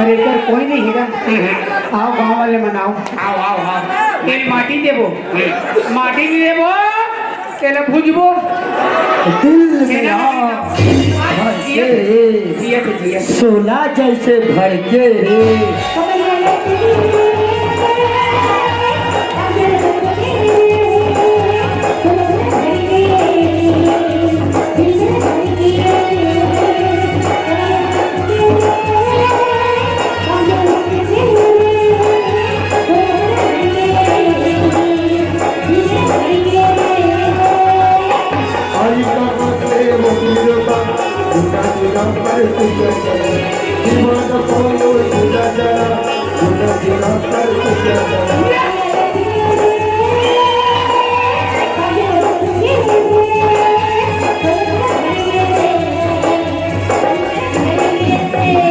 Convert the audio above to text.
अरे कर कोई नहीं हेगा आओ गांव वाले मनाओ आओ आओ आओ तेल माटी देबो माटी भी देबो तेल भुजबो दिल में आग भड़के सोना जैसे भड़के Jana, Jana, Jana, Jana, Jana, Jana,